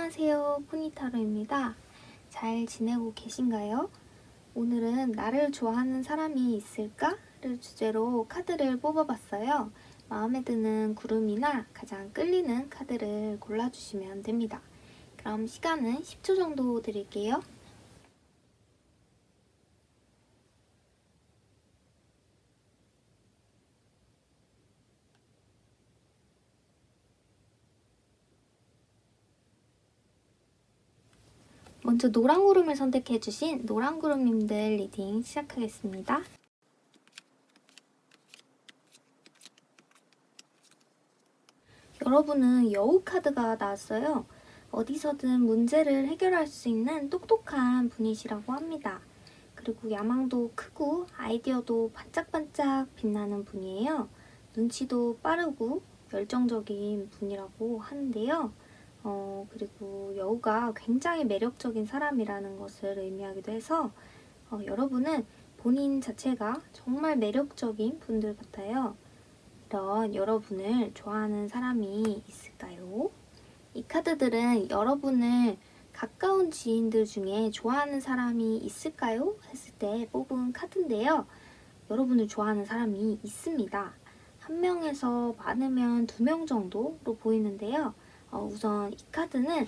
안녕하세요, 포니타로입니다. 잘 지내고 계신가요? 오늘은 나를 좋아하는 사람이 있을까?를 주제로 카드를 뽑아봤어요. 마음에 드는 구름이나 가장 끌리는 카드를 골라주시면 됩니다. 그럼 시간은 10초 정도 드릴게요. 먼저 노랑구름을 선택해주신 노랑구름님들 리딩 시작하겠습니다. 여러분은 여우 카드가 나왔어요. 어디서든 문제를 해결할 수 있는 똑똑한 분이시라고 합니다. 그리고 야망도 크고 아이디어도 반짝반짝 빛나는 분이에요. 눈치도 빠르고 열정적인 분이라고 하는데요. 그리고 여우가 굉장히 매력적인 사람이라는 것을 의미하기도 해서 여러분은 본인 자체가 정말 매력적인 분들 같아요. 이런 여러분을 좋아하는 사람이 있을까요? 이 카드들은 여러분을 가까운 지인들 중에 좋아하는 사람이 있을까요? 했을 때 뽑은 카드인데요. 여러분을 좋아하는 사람이 있습니다. 한 명에서 많으면 2명 정도로 보이는데요. 우선 이 카드는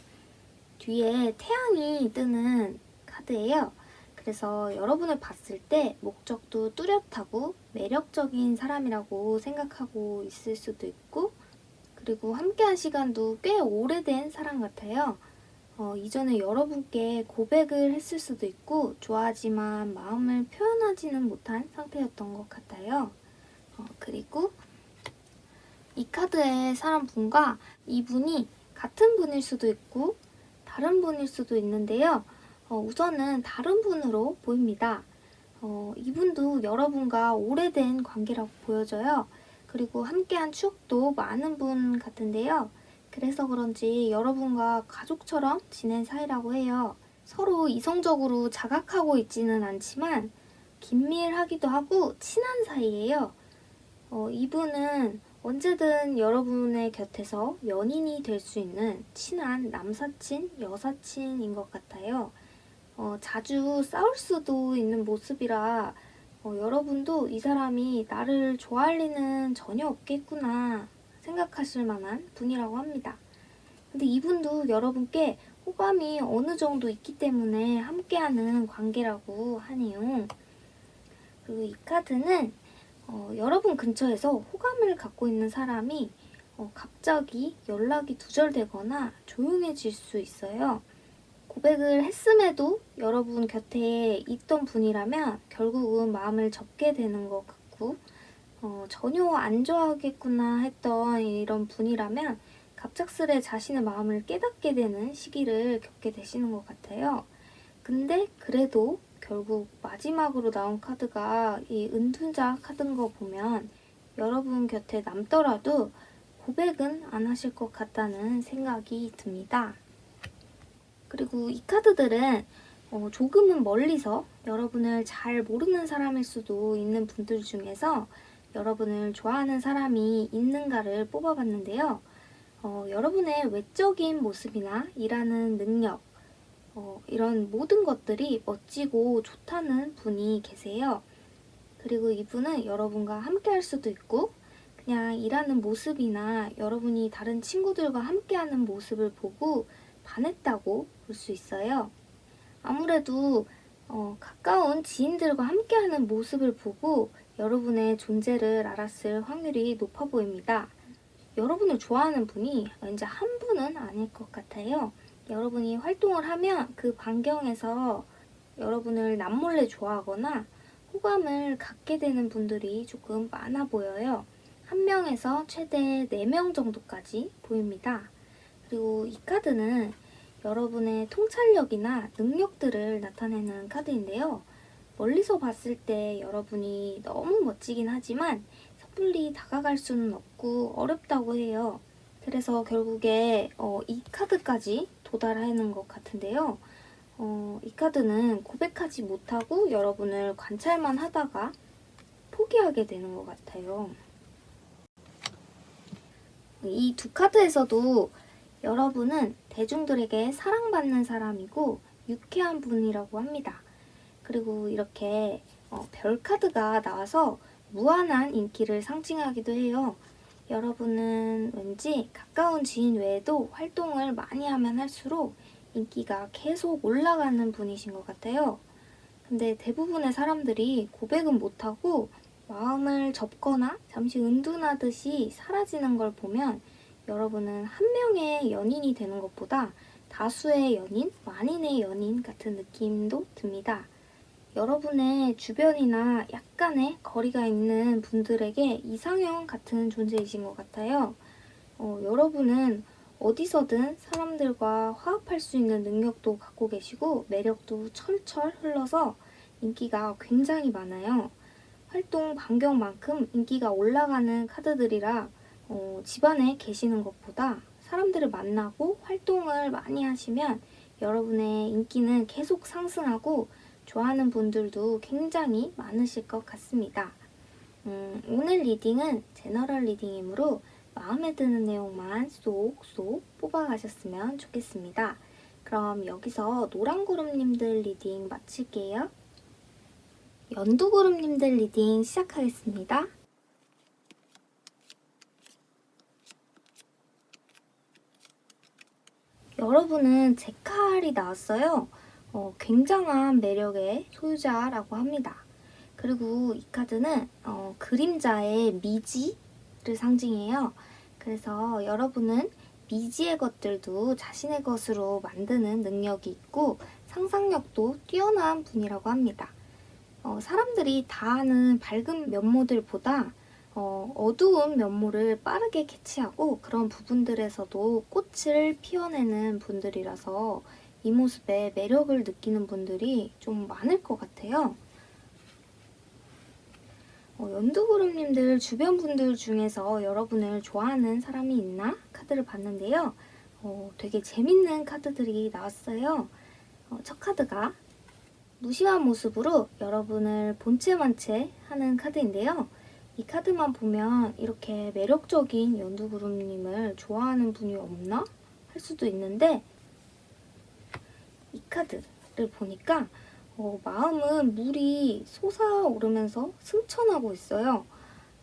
뒤에 태양이 뜨는 카드예요. 그래서 여러분을 봤을 때 목적도 뚜렷하고 매력적인 사람이라고 생각하고 있을 수도 있고, 그리고 함께한 시간도 꽤 오래된 사람 같아요. 이전에 여러분께 고백을 했을 수도 있고 좋아하지만 마음을 표현하지는 못한 상태였던 것 같아요. 그리고 이 카드의 사람분과 이분이 같은 분일 수도 있고 다른 분일 수도 있는데요. 우선은 다른 분으로 보입니다. 이분도 여러분과 오래된 관계라고 보여져요. 그리고 함께한 추억도 많은 분 같은데요. 그래서 그런지 여러분과 가족처럼 지낸 사이라고 해요. 서로 이성적으로 자각하고 있지는 않지만 긴밀하기도 하고 친한 사이예요. 이분은 언제든 여러분의 곁에서 연인이 될 수 있는 친한 남사친, 여사친인 것 같아요. 자주 싸울 수도 있는 모습이라 여러분도 이 사람이 나를 좋아할 리는 전혀 없겠구나 생각하실 만한 분이라고 합니다. 근데 이분도 여러분께 호감이 어느 정도 있기 때문에 함께하는 관계라고 하네요. 그리고 이 카드는 여러분 근처에서 호감을 갖고 있는 사람이 갑자기 연락이 두절되거나 조용해질 수 있어요. 고백을 했음에도 여러분 곁에 있던 분이라면 결국은 마음을 접게 되는 것 같고, 전혀 안 좋아하겠구나 했던 이런 분이라면 갑작스레 자신의 마음을 깨닫게 되는 시기를 겪게 되시는 것 같아요. 근데 그래도 결국 마지막으로 나온 카드가 이 은둔자 카드인 거 보면 여러분 곁에 남더라도 고백은 안 하실 것 같다는 생각이 듭니다. 그리고 이 카드들은 조금은 멀리서 여러분을 잘 모르는 사람일 수도 있는 분들 중에서 여러분을 좋아하는 사람이 있는가를 뽑아봤는데요. 여러분의 외적인 모습이나 일하는 능력, 이런 모든 것들이 멋지고 좋다는 분이 계세요. 그리고 이분은 여러분과 함께 할 수도 있고 그냥 일하는 모습이나 여러분이 다른 친구들과 함께하는 모습을 보고 반했다고 볼 수 있어요. 아무래도 가까운 지인들과 함께하는 모습을 보고 여러분의 존재를 알았을 확률이 높아 보입니다. 여러분을 좋아하는 분이 왠지 한 분은 아닐 것 같아요. 여러분이 활동을 하면 그 반경에서 여러분을 남몰래 좋아하거나 호감을 갖게 되는 분들이 조금 많아 보여요. 한 명에서 최대 4명 정도까지 보입니다. 그리고 이 카드는 여러분의 통찰력이나 능력들을 나타내는 카드인데요. 멀리서 봤을 때 여러분이 너무 멋지긴 하지만 섣불리 다가갈 수는 없고 어렵다고 해요. 그래서 결국에 이 카드까지 도달하는 것 같은데요. 이 카드는 고백하지 못하고 여러분을 관찰만 하다가 포기하게 되는 것 같아요. 이 두 카드에서도 여러분은 대중들에게 사랑받는 사람이고 유쾌한 분이라고 합니다. 그리고 이렇게 별 카드가 나와서 무한한 인기를 상징하기도 해요. 여러분은 왠지 가까운 지인 외에도 활동을 많이 하면 할수록 인기가 계속 올라가는 분이신 것 같아요. 근데 대부분의 사람들이 고백은 못하고 마음을 접거나 잠시 은둔하듯이 사라지는 걸 보면 여러분은 한 명의 연인이 되는 것보다 다수의 연인, 만인의 연인 같은 느낌도 듭니다. 여러분의 주변이나 약간의 거리가 있는 분들에게 이상형 같은 존재이신 것 같아요. 여러분은 어디서든 사람들과 화합할 수 있는 능력도 갖고 계시고 매력도 철철 흘러서 인기가 굉장히 많아요. 활동 반경만큼 인기가 올라가는 카드들이라 집안에 계시는 것보다 사람들을 만나고 활동을 많이 하시면 여러분의 인기는 계속 상승하고 좋아하는 분들도 굉장히 많으실 것 같습니다. 오늘 리딩은 제너럴 리딩이므로 마음에 드는 내용만 쏙쏙 뽑아가셨으면 좋겠습니다. 그럼 여기서 노랑구름님들 리딩 마칠게요. 연두구름님들 리딩 시작하겠습니다. 여러분은 제칼이 나왔어요. 굉장한 매력의 소유자라고 합니다. 그리고 이 카드는 그림자의 미지를 상징해요. 그래서 여러분은 미지의 것들도 자신의 것으로 만드는 능력이 있고 상상력도 뛰어난 분이라고 합니다. 사람들이 다 아는 밝은 면모들보다 어두운 면모를 빠르게 캐치하고 그런 부분들에서도 꽃을 피워내는 분들이라서 이 모습에 매력을 느끼는 분들이 좀 많을 것 같아요. 연두구름님들 주변 분들 중에서 여러분을 좋아하는 사람이 있나? 카드를 봤는데요. 되게 재밌는 카드들이 나왔어요. 첫 카드가 무심한 모습으로 여러분을 본체만체 하는 카드인데요. 이 카드만 보면 이렇게 매력적인 연두구름님을 좋아하는 분이 없나? 할 수도 있는데 이 카드를 보니까 마음은 물이 솟아오르면서 승천하고 있어요.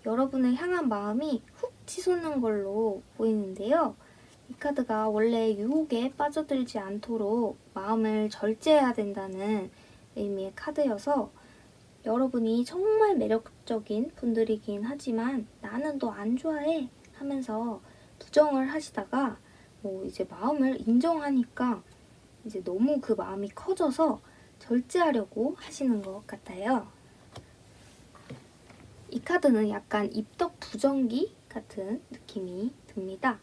여러분을 향한 마음이 훅 치솟는 걸로 보이는데요. 이 카드가 원래 유혹에 빠져들지 않도록 마음을 절제해야 된다는 의미의 카드여서 여러분이 정말 매력적인 분들이긴 하지만 나는 너 안 좋아해 하면서 부정을 하시다가 이제 마음을 인정하니까 이제 너무 그 마음이 커져서 절제하려고 하시는 것 같아요. 이 카드는 약간 입덕 부정기 같은 느낌이 듭니다.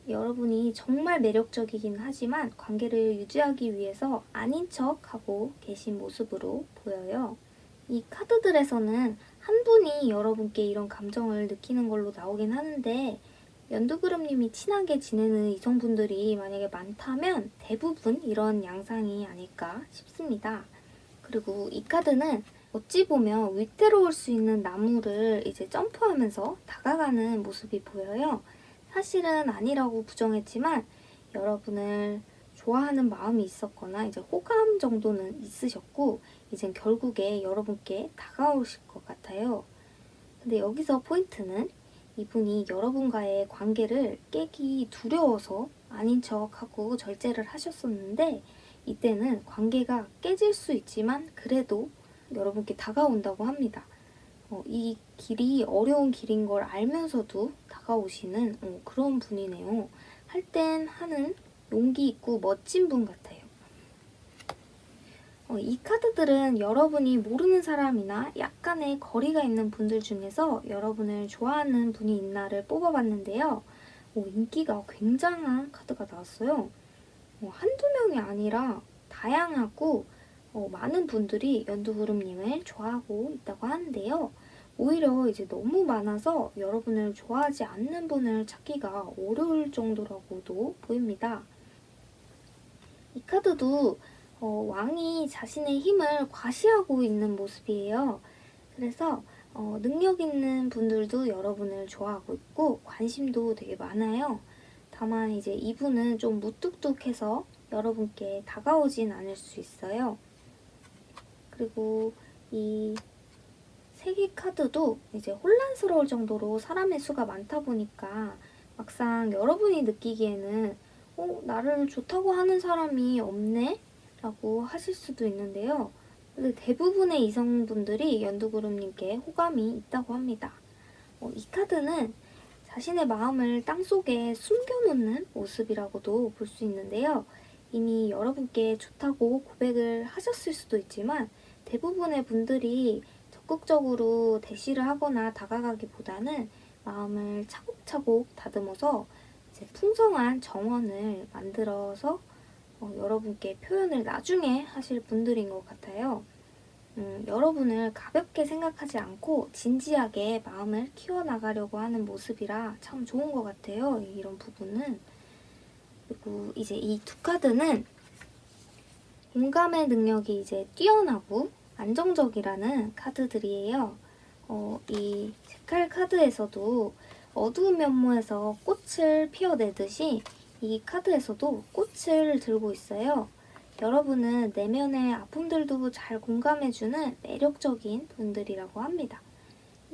여러분이 정말 매력적이긴 하지만 관계를 유지하기 위해서 아닌 척하고 계신 모습으로 보여요. 이 카드들에서는 한 분이 여러분께 이런 감정을 느끼는 걸로 나오긴 하는데 연두그룹님이 친하게 지내는 이성분들이 만약에 많다면 대부분 이런 양상이 아닐까 싶습니다. 그리고 이 카드는 어찌 보면 위태로울 수 있는 나무를 이제 점프하면서 다가가는 모습이 보여요. 사실은 아니라고 부정했지만 여러분을 좋아하는 마음이 있었거나 이제 호감 정도는 있으셨고 이젠 결국에 여러분께 다가오실 것 같아요. 근데 여기서 포인트는 이분이 여러분과의 관계를 깨기 두려워서 아닌 척하고 절제를 하셨었는데 이때는 관계가 깨질 수 있지만 그래도 여러분께 다가온다고 합니다. 이 길이 어려운 길인 걸 알면서도 다가오시는 그런 분이네요. 할 땐 하는 용기 있고 멋진 분 같아요. 이 카드들은 여러분이 모르는 사람이나 약간의 거리가 있는 분들 중에서 여러분을 좋아하는 분이 있나를 뽑아봤는데요. 인기가 굉장한 카드가 나왔어요. 한두 명이 아니라 다양하고 많은 분들이 연두구름님을 좋아하고 있다고 하는데요. 오히려 이제 너무 많아서 여러분을 좋아하지 않는 분을 찾기가 어려울 정도라고도 보입니다. 이 카드도 왕이 자신의 힘을 과시하고 있는 모습이에요. 그래서 능력 있는 분들도 여러분을 좋아하고 있고 관심도 되게 많아요. 다만 이제 이분은 좀 무뚝뚝해서 여러분께 다가오진 않을 수 있어요. 그리고 이 세 개 카드도 이제 혼란스러울 정도로 사람의 수가 많다 보니까 막상 여러분이 느끼기에는 나를 좋다고 하는 사람이 없네? 라고 하실 수도 있는데요. 근데 대부분의 이성분들이 연두그룹님께 호감이 있다고 합니다. 이 카드는 자신의 마음을 땅속에 숨겨놓는 모습이라고도 볼 수 있는데요. 이미 여러분께 좋다고 고백을 하셨을 수도 있지만 대부분의 분들이 적극적으로 대시를 하거나 다가가기보다는 마음을 차곡차곡 다듬어서 이제 풍성한 정원을 만들어서 여러분께 표현을 나중에 하실 분들인 것 같아요. 여러분을 가볍게 생각하지 않고 진지하게 마음을 키워나가려고 하는 모습이라 참 좋은 것 같아요. 이런 부분은. 그리고 이제 이 두 카드는 공감의 능력이 이제 뛰어나고 안정적이라는 카드들이에요. 이 색깔 카드에서도 어두운 면모에서 꽃을 피워내듯이 이 카드에서도 꽃을 들고 있어요. 여러분은 내면의 아픔들도 잘 공감해주는 매력적인 분들이라고 합니다.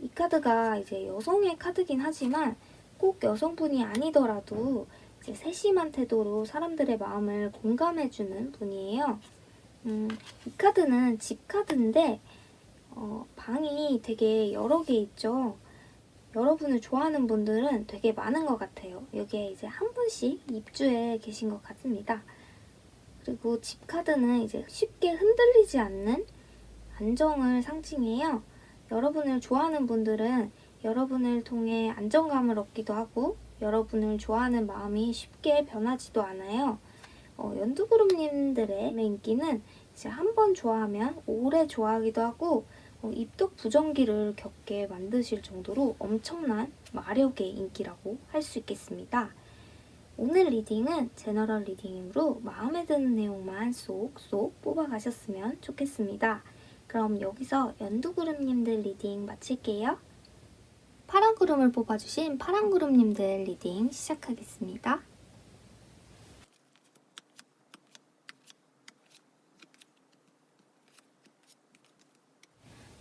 이 카드가 이제 여성의 카드긴 하지만 꼭 여성분이 아니더라도 이제 세심한 태도로 사람들의 마음을 공감해주는 분이에요. 이 카드는 집 카드인데 방이 되게 여러 개 있죠. 여러분을 좋아하는 분들은 되게 많은 것 같아요. 여기에 이제 한 분씩 입주해 계신 것 같습니다. 그리고 집 카드는 이제 쉽게 흔들리지 않는 안정을 상징해요. 여러분을 좋아하는 분들은 여러분을 통해 안정감을 얻기도 하고 여러분을 좋아하는 마음이 쉽게 변하지도 않아요. 연두그룹님들의 인기는 이제 한 번 좋아하면 오래 좋아하기도 하고 입덕 부정기를 겪게 만드실 정도로 엄청난 마력의 인기라고 할 수 있겠습니다. 오늘 리딩은 제너럴 리딩이므로 마음에 드는 내용만 쏙쏙 뽑아가셨으면 좋겠습니다. 그럼 여기서 연두그룹님들 리딩 마칠게요. 파란구름을 뽑아주신 파란구름님들 리딩 시작하겠습니다.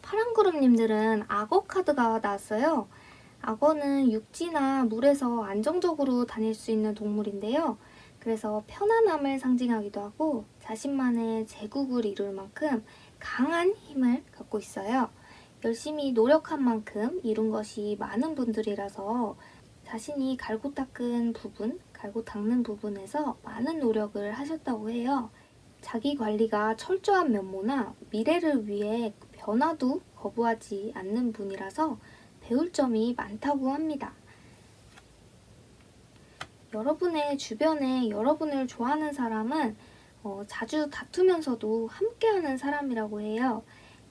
파란구름님들은 악어 카드가 나왔어요. 악어는 육지나 물에서 안정적으로 다닐 수 있는 동물인데요. 그래서 편안함을 상징하기도 하고 자신만의 제국을 이룰 만큼 강한 힘을 갖고 있어요. 열심히 노력한 만큼 이룬 것이 많은 분들이라서 자신이 갈고 닦은 부분, 갈고 닦는 부분에서 많은 노력을 하셨다고 해요. 자기 관리가 철저한 면모나 미래를 위해 변화도 거부하지 않는 분이라서 배울 점이 많다고 합니다. 여러분의 주변에 여러분을 좋아하는 사람은 자주 다투면서도 함께하는 사람이라고 해요.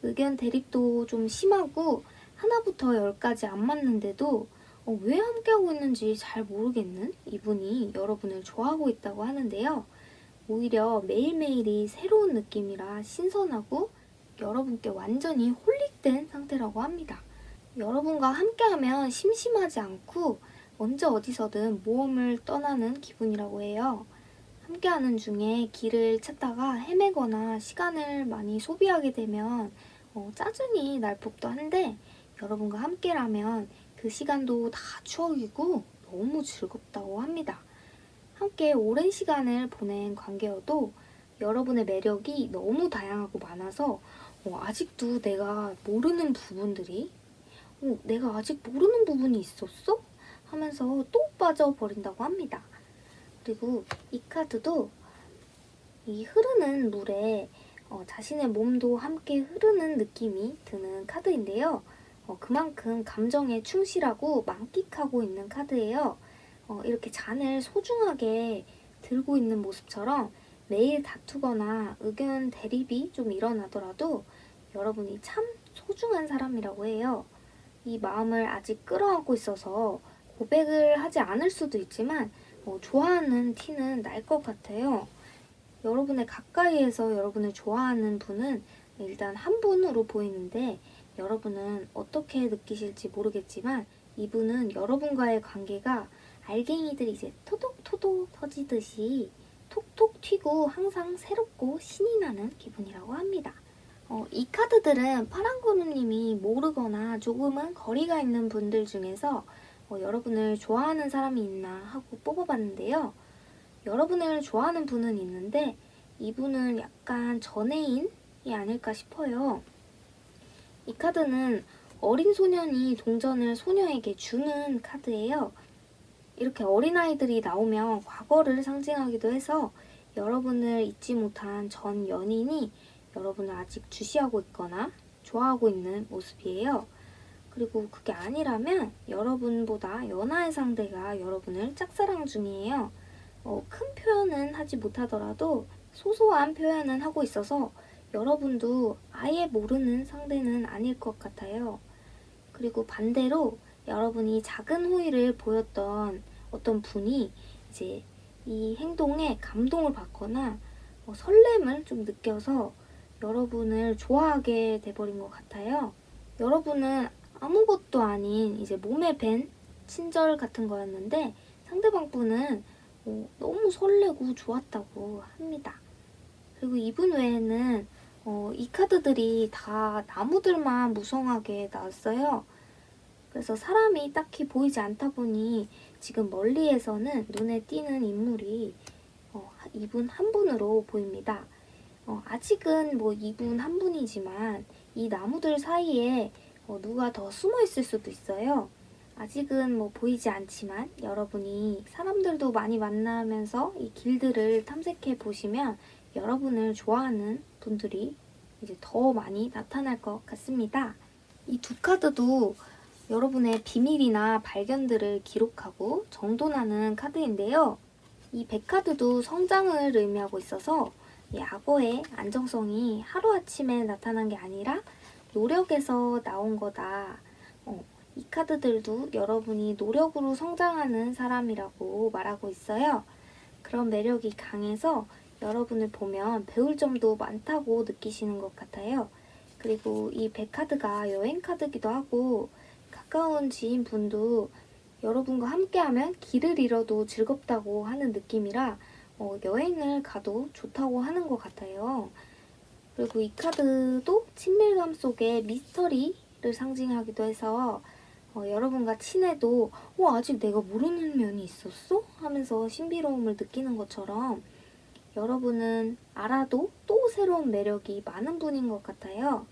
의견 대립도 좀 심하고 하나부터 열까지 안 맞는데도 왜 함께하고 있는지 잘 모르겠는 이분이 여러분을 좋아하고 있다고 하는데요. 오히려 매일매일이 새로운 느낌이라 신선하고 여러분께 완전히 홀릭된 상태라고 합니다. 여러분과 함께하면 심심하지 않고 언제 어디서든 모험을 떠나는 기분이라고 해요. 함께하는 중에 길을 찾다가 헤매거나 시간을 많이 소비하게 되면 짜증이 날 법도 한데 여러분과 함께라면 그 시간도 다 추억이고 너무 즐겁다고 합니다. 함께 오랜 시간을 보낸 관계여도 여러분의 매력이 너무 다양하고 많아서 아직도 내가 모르는 부분들이 내가 아직 모르는 부분이 있었어? 하면서 또 빠져버린다고 합니다. 그리고 이 카드도 이 흐르는 물에 자신의 몸도 함께 흐르는 느낌이 드는 카드인데요. 그만큼 감정에 충실하고 만끽하고 있는 카드예요. 이렇게 잔을 소중하게 들고 있는 모습처럼 매일 다투거나 의견 대립이 좀 일어나더라도 여러분이 참 소중한 사람이라고 해요. 이 마음을 아직 끌어안고 있어서 고백을 하지 않을 수도 있지만 좋아하는 티는 날 것 같아요. 여러분의 가까이에서 여러분을 좋아하는 분은 일단 한 분으로 보이는데 여러분은 어떻게 느끼실지 모르겠지만 이분은 여러분과의 관계가 알갱이들이 이제 토독토독 터지듯이 톡톡 튀고 항상 새롭고 신이 나는 기분이라고 합니다. 이 카드들은 파랑구름님이 모르거나 조금은 거리가 있는 분들 중에서 여러분을 좋아하는 사람이 있나 하고 뽑아봤는데요. 여러분을 좋아하는 분은 있는데 이분은 약간 전애인이 아닐까 싶어요. 이 카드는 어린 소년이 동전을 소녀에게 주는 카드예요. 이렇게 어린아이들이 나오면 과거를 상징하기도 해서 여러분을 잊지 못한 전 연인이 여러분을 아직 주시하고 있거나 좋아하고 있는 모습이에요. 그리고 그게 아니라면 여러분보다 연하의 상대가 여러분을 짝사랑 중이에요. 큰 표현은 하지 못하더라도 소소한 표현은 하고 있어서 여러분도 아예 모르는 상대는 아닐 것 같아요. 그리고 반대로 여러분이 작은 호의를 보였던 어떤 분이 이제 이 행동에 감동을 받거나 설렘을 좀 느껴서 여러분을 좋아하게 돼버린 것 같아요. 여러분은 아무것도 아닌 이제 몸에 밴 친절 같은 거였는데 상대방 분은 너무 설레고 좋았다고 합니다. 그리고 이분 외에는 이 카드들이 다 나무들만 무성하게 나왔어요. 그래서 사람이 딱히 보이지 않다 보니 지금 멀리에서는 눈에 띄는 인물이 이분 한 분으로 보입니다. 아직은 뭐 이분 한 분이지만 이 나무들 사이에 누가 더 숨어 있을 수도 있어요. 아직은 뭐 보이지 않지만 여러분이 사람들도 많이 만나면서 이 길들을 탐색해 보시면 여러분을 좋아하는 분들이 이제 더 많이 나타날 것 같습니다. 이 두 카드도 여러분의 비밀이나 발견들을 기록하고 정돈하는 카드인데요. 이 100카드도 성장을 의미하고 있어서 이 악어의 안정성이 하루아침에 나타난 게 아니라 노력에서 나온 거다. 이 카드들도 여러분이 노력으로 성장하는 사람이라고 말하고 있어요. 그런 매력이 강해서 여러분을 보면 배울 점도 많다고 느끼시는 것 같아요. 그리고 이 100카드가 여행 카드기도 하고 가까운 지인분도 여러분과 함께하면 길을 잃어도 즐겁다고 하는 느낌이라 여행을 가도 좋다고 하는 것 같아요. 그리고 이 카드도 친밀감 속에 미스터리를 상징하기도 해서 여러분과 친해도 아직 내가 모르는 면이 있었어? 하면서 신비로움을 느끼는 것처럼 여러분은 알아도 또 새로운 매력이 많은 분인 것 같아요.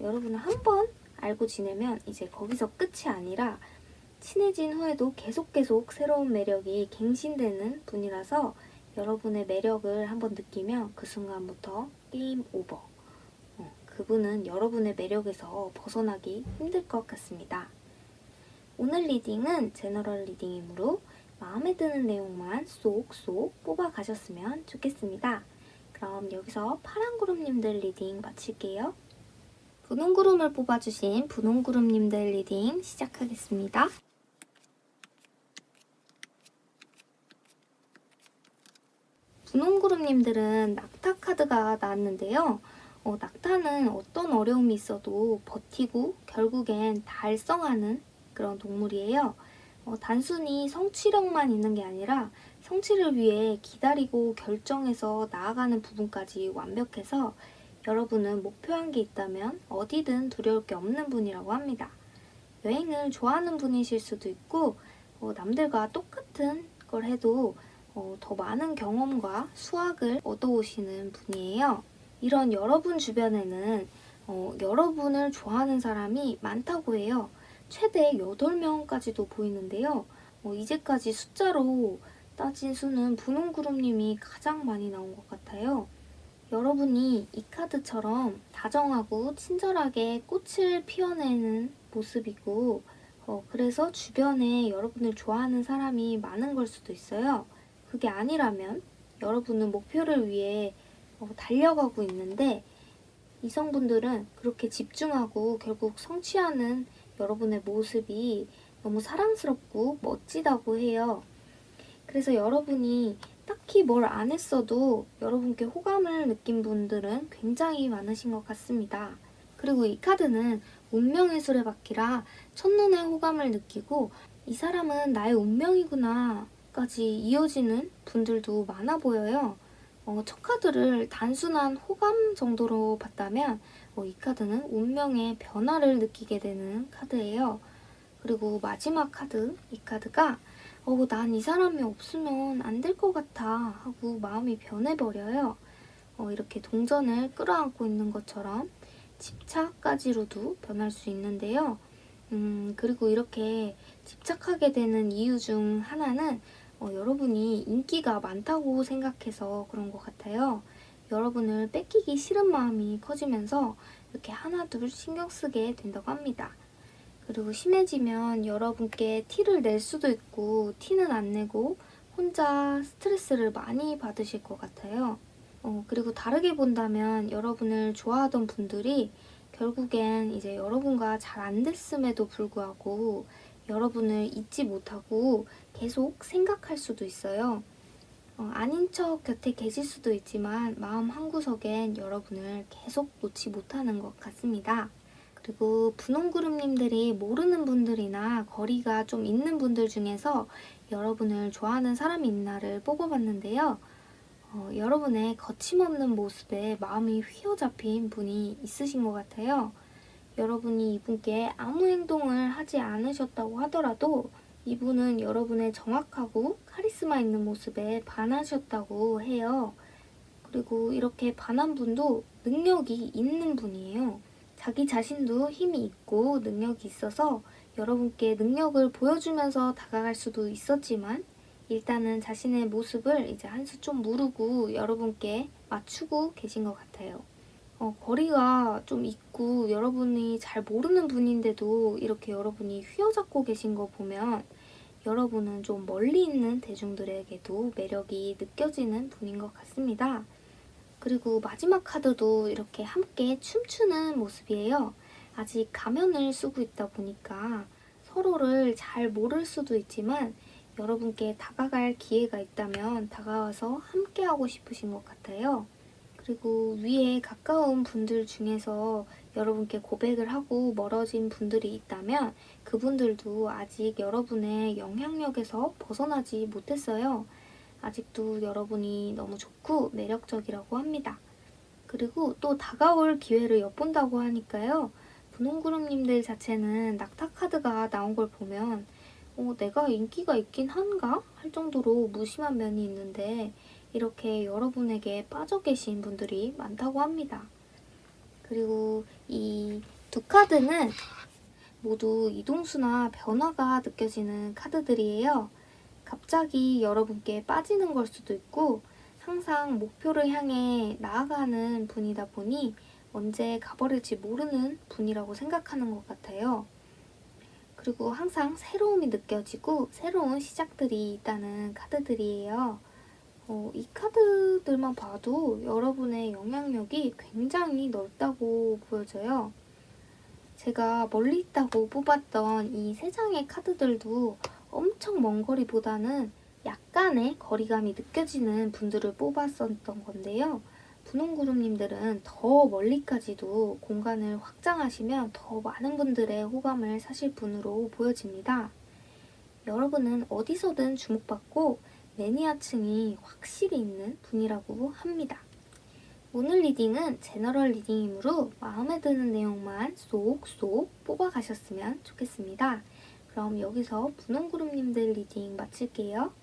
여러분은 한 번 알고 지내면 이제 거기서 끝이 아니라 친해진 후에도 계속 새로운 매력이 갱신되는 분이라서 여러분의 매력을 한번 느끼면 그 순간부터 게임 오버. 그분은 여러분의 매력에서 벗어나기 힘들 것 같습니다. 오늘 리딩은 제너럴 리딩이므로 마음에 드는 내용만 쏙쏙 뽑아가셨으면 좋겠습니다. 그럼 여기서 파랑구름님들 리딩 마칠게요. 분홍구름을 뽑아주신 분홍구름님들 리딩 시작하겠습니다. 분홍구름님들은 낙타 카드가 나왔는데요. 낙타는 어떤 어려움이 있어도 버티고 결국엔 달성하는 그런 동물이에요. 단순히 성취력만 있는 게 아니라 성취를 위해 기다리고 결정해서 나아가는 부분까지 완벽해서 여러분은 목표한 게 있다면 어디든 두려울 게 없는 분이라고 합니다. 여행을 좋아하는 분이실 수도 있고 남들과 똑같은 걸 해도 더 많은 경험과 수확을 얻어오시는 분이에요. 이런 여러분 주변에는 여러분을 좋아하는 사람이 많다고 해요. 최대 8명까지도 보이는데요. 이제까지 숫자로 따진 수는 분홍구름님이 가장 많이 나온 것 같아요. 여러분이 이 카드처럼 다정하고 친절하게 꽃을 피워내는 모습이고 그래서 주변에 여러분을 좋아하는 사람이 많은 걸 수도 있어요. 그게 아니라면 여러분은 목표를 위해 달려가고 있는데 이성분들은 그렇게 집중하고 결국 성취하는 여러분의 모습이 너무 사랑스럽고 멋지다고 해요. 그래서 여러분이 딱히 뭘 안 했어도 여러분께 호감을 느낀 분들은 굉장히 많으신 것 같습니다. 그리고 이 카드는 운명의 수레바퀴라 첫눈에 호감을 느끼고 이 사람은 나의 운명이구나까지 이어지는 분들도 많아 보여요. 첫 카드를 단순한 호감 정도로 봤다면 이 카드는 운명의 변화를 느끼게 되는 카드예요. 그리고 마지막 카드, 이 카드가 난 이 사람이 없으면 안 될 것 같아 하고 마음이 변해버려요. 이렇게 동전을 끌어안고 있는 것처럼 집착까지로도 변할 수 있는데요. 그리고 이렇게 집착하게 되는 이유 중 하나는 여러분이 인기가 많다고 생각해서 그런 것 같아요. 여러분을 뺏기기 싫은 마음이 커지면서 이렇게 하나둘 신경 쓰게 된다고 합니다. 그리고 심해지면 여러분께 티를 낼 수도 있고 티는 안 내고 혼자 스트레스를 많이 받으실 것 같아요. 그리고 다르게 본다면 여러분을 좋아하던 분들이 결국엔 이제 여러분과 잘 안 됐음에도 불구하고 여러분을 잊지 못하고 계속 생각할 수도 있어요. 아닌 척 곁에 계실 수도 있지만 마음 한구석엔 여러분을 계속 놓지 못하는 것 같습니다. 그리고 분홍그룹님들이 모르는 분들이나 거리가 좀 있는 분들 중에서 여러분을 좋아하는 사람이 있나를 뽑아봤는데요. 여러분의 거침없는 모습에 마음이 휘어잡힌 분이 있으신 것 같아요. 여러분이 이분께 아무 행동을 하지 않으셨다고 하더라도 이분은 여러분의 정확하고 카리스마 있는 모습에 반하셨다고 해요. 그리고 이렇게 반한 분도 능력이 있는 분이에요. 자기 자신도 힘이 있고 능력이 있어서 여러분께 능력을 보여주면서 다가갈 수도 있었지만 일단은 자신의 모습을 이제 한 수 좀 무르고 여러분께 맞추고 계신 것 같아요. 거리가 좀 있고 여러분이 잘 모르는 분인데도 이렇게 여러분이 휘어잡고 계신 거 보면 여러분은 좀 멀리 있는 대중들에게도 매력이 느껴지는 분인 것 같습니다. 그리고 마지막 카드도 이렇게 함께 춤추는 모습이에요. 아직 가면을 쓰고 있다 보니까 서로를 잘 모를 수도 있지만 여러분께 다가갈 기회가 있다면 다가와서 함께 하고 싶으신 것 같아요. 그리고 위에 가까운 분들 중에서 여러분께 고백을 하고 멀어진 분들이 있다면 그분들도 아직 여러분의 영향력에서 벗어나지 못했어요. 아직도 여러분이 너무 좋고 매력적이라고 합니다. 그리고 또 다가올 기회를 엿본다고 하니까요. 분홍그룹님들 자체는 낙타 카드가 나온 걸 보면 내가 인기가 있긴 한가? 할 정도로 무심한 면이 있는데 이렇게 여러분에게 빠져 계신 분들이 많다고 합니다. 그리고 이 두 카드는 모두 이동수나 변화가 느껴지는 카드들이에요. 갑자기 여러분께 빠지는 걸 수도 있고 항상 목표를 향해 나아가는 분이다 보니 언제 가버릴지 모르는 분이라고 생각하는 것 같아요. 그리고 항상 새로움이 느껴지고 새로운 시작들이 있다는 카드들이에요. 이 카드들만 봐도 여러분의 영향력이 굉장히 넓다고 보여져요. 제가 멀리 있다고 뽑았던 이 세 장의 카드들도 엄청 먼 거리보다는 약간의 거리감이 느껴지는 분들을 뽑았었던 건데요. 분홍그룹님들은 더 멀리까지도 공간을 확장하시면 더 많은 분들의 호감을 사실 분으로 보여집니다. 여러분은 어디서든 주목받고 매니아층이 확실히 있는 분이라고 합니다. 오늘 리딩은 제너럴 리딩이므로 마음에 드는 내용만 쏙쏙 뽑아가셨으면 좋겠습니다. 그럼 여기서 분홍그룹님들 리딩 마칠게요.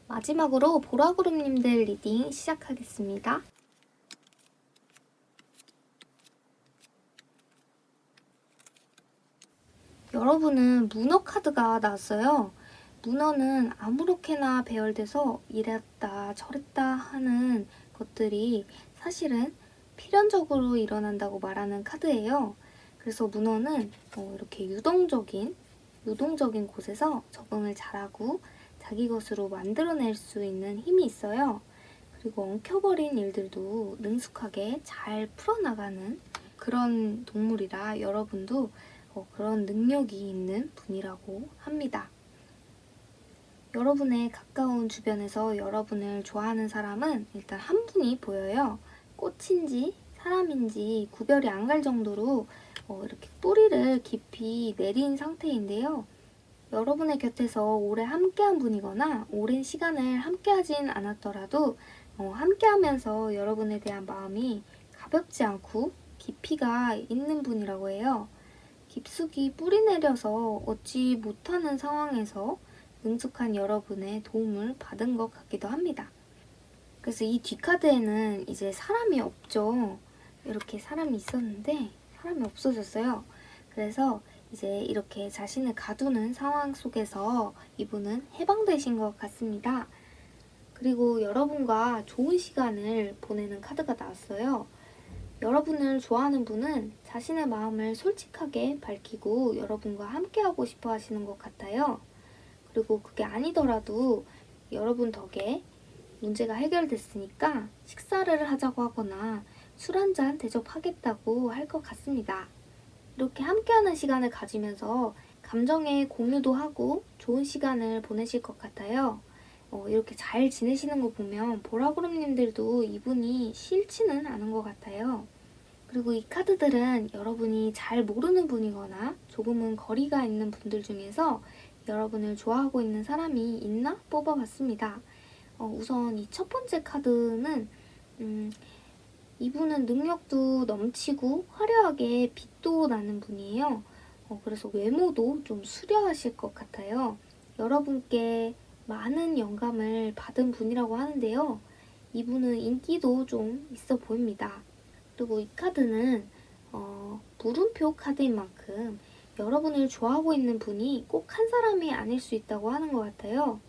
마지막으로 보라그룹님들 리딩 시작하겠습니다. 여러분은 문어 카드가 나왔어요. 문어는 아무렇게나 배열돼서 이랬다 저랬다 하는 것들이 사실은 필연적으로 일어난다고 말하는 카드예요. 그래서 문어는 이렇게 유동적인 곳에서 적응을 잘하고 자기 것으로 만들어낼 수 있는 힘이 있어요. 그리고 엉켜버린 일들도 능숙하게 잘 풀어나가는 그런 동물이라 여러분도 그런 능력이 있는 분이라고 합니다. 여러분의 가까운 주변에서 여러분을 좋아하는 사람은 일단 한 분이 보여요. 꽃인지 사람인지 구별이 안 갈 정도로 이렇게 뿌리를 깊이 내린 상태인데요. 여러분의 곁에서 오래 함께한 분이거나 오랜 시간을 함께하진 않았더라도 함께하면서 여러분에 대한 마음이 가볍지 않고 깊이가 있는 분이라고 해요. 깊숙이 뿌리내려서 얻지 못하는 상황에서 능숙한 여러분의 도움을 받은 것 같기도 합니다. 그래서 이 뒷카드에는 이제 사람이 없죠. 이렇게 사람이 있었는데 사람이 없어졌어요. 그래서 이제 이렇게 자신을 가두는 상황 속에서 이분은 해방되신 것 같습니다. 그리고 여러분과 좋은 시간을 보내는 카드가 나왔어요. 여러분을 좋아하는 분은 자신의 마음을 솔직하게 밝히고 여러분과 함께하고 싶어 하시는 것 같아요. 그리고 그게 아니더라도 여러분 덕에 문제가 해결됐으니까 식사를 하자고 하거나 술 한잔 대접하겠다고 할 것 같습니다. 이렇게 함께하는 시간을 가지면서 감정의 공유도 하고 좋은 시간을 보내실 것 같아요. 이렇게 잘 지내시는 거 보면 보라구름님들도 이분이 싫지는 않은 것 같아요. 그리고 이 카드들은 여러분이 잘 모르는 분이거나 조금은 거리가 있는 분들 중에서 여러분을 좋아하고 있는 사람이 있나 뽑아봤습니다. 우선 이 첫 번째 카드는 이분은 능력도 넘치고 화려하게 빛도 나는 분이에요. 그래서 외모도 좀 수려하실 것 같아요. 여러분께 많은 영감을 받은 분이라고 하는데요. 이분은 인기도 좀 있어 보입니다. 그리고 이 카드는 물음표 카드인 만큼 여러분을 좋아하고 있는 분이 꼭 한 사람이 아닐 수 있다고 하는 것 같아요.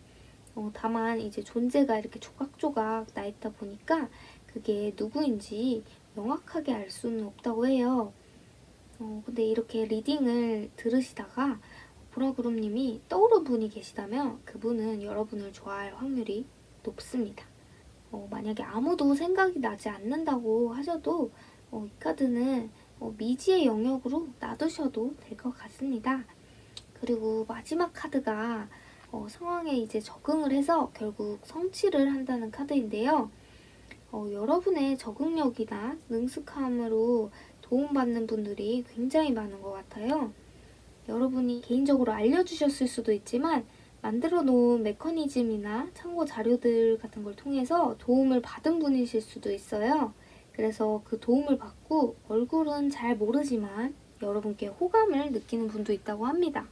다만 이제 존재가 이렇게 조각조각 나 있다 보니까 그게 누구인지 명확하게 알 수는 없다고 해요. 근데 이렇게 리딩을 들으시다가 보라구름님이 떠오른 분이 계시다면 그분은 여러분을 좋아할 확률이 높습니다. 만약에 아무도 생각이 나지 않는다고 하셔도 이 카드는 미지의 영역으로 놔두셔도 될 것 같습니다. 그리고 마지막 카드가 상황에 이제 적응을 해서 결국 성취를 한다는 카드인데요. 여러분의 적응력이나 능숙함으로 도움받는 분들이 굉장히 많은 것 같아요. 여러분이 개인적으로 알려주셨을 수도 있지만 만들어 놓은 메커니즘이나 참고 자료들 같은 걸 통해서 도움을 받은 분이실 수도 있어요. 그래서 그 도움을 받고 얼굴은 잘 모르지만 여러분께 호감을 느끼는 분도 있다고 합니다.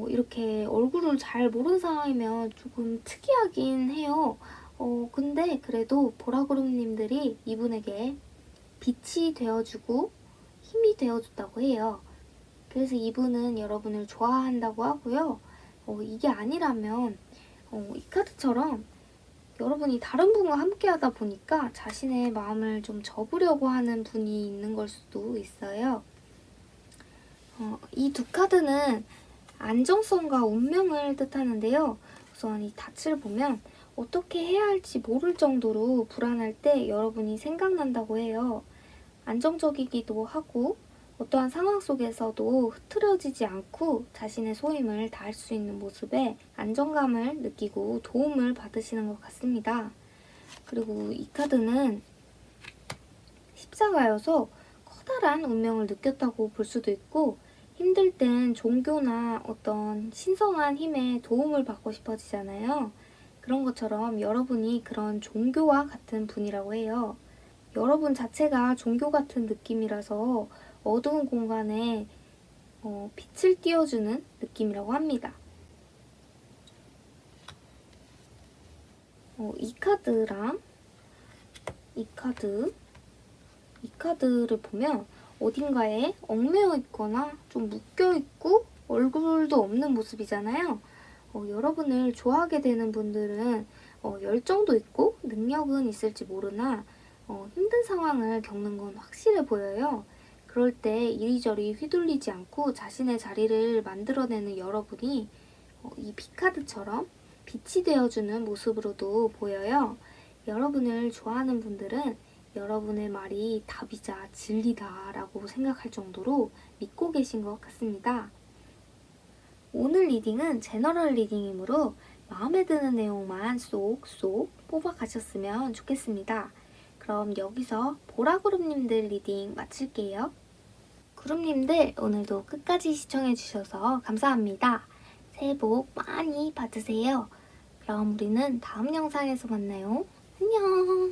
이렇게 얼굴을 잘 모르는 상황이면 조금 특이하긴 해요. 근데 그래도 보라구름님들이 이분에게 빛이 되어주고 힘이 되어줬다고 해요. 그래서 이분은 여러분을 좋아한다고 하고요. 이게 아니라면 이 카드처럼 여러분이 다른 분과 함께 하다 보니까 자신의 마음을 좀 접으려고 하는 분이 있는 걸 수도 있어요. 이 두 카드는 안정성과 운명을 뜻하는데요. 우선 이 닻을 보면 어떻게 해야 할지 모를 정도로 불안할 때 여러분이 생각난다고 해요. 안정적이기도 하고 어떠한 상황 속에서도 흐트러지지 않고 자신의 소임을 다할 수 있는 모습에 안정감을 느끼고 도움을 받으시는 것 같습니다. 그리고 이 카드는 십자가여서 커다란 운명을 느꼈다고 볼 수도 있고 힘들 땐 종교나 어떤 신성한 힘에 도움을 받고 싶어지잖아요. 그런 것처럼 여러분이 그런 종교와 같은 분이라고 해요. 여러분 자체가 종교 같은 느낌이라서 어두운 공간에 빛을 띄워주는 느낌이라고 합니다. 이 카드랑 이 카드를 보면 어딘가에 얽매여 있거나 좀 묶여 있고 얼굴도 없는 모습이잖아요. 여러분을 좋아하게 되는 분들은 열정도 있고 능력은 있을지 모르나 힘든 상황을 겪는 건 확실해 보여요. 그럴 때 이리저리 휘둘리지 않고 자신의 자리를 만들어내는 여러분이 이 빛카드처럼 빛이 되어주는 모습으로도 보여요. 여러분을 좋아하는 분들은 여러분의 말이 답이자 진리다라고 생각할 정도로 믿고 계신 것 같습니다. 오늘 리딩은 제너럴 리딩이므로 마음에 드는 내용만 쏙쏙 뽑아가셨으면 좋겠습니다. 그럼 여기서 보라구름님들 리딩 마칠게요. 구름님들 오늘도 끝까지 시청해주셔서 감사합니다. 새해 복 많이 받으세요. 그럼 우리는 다음 영상에서 만나요. 안녕.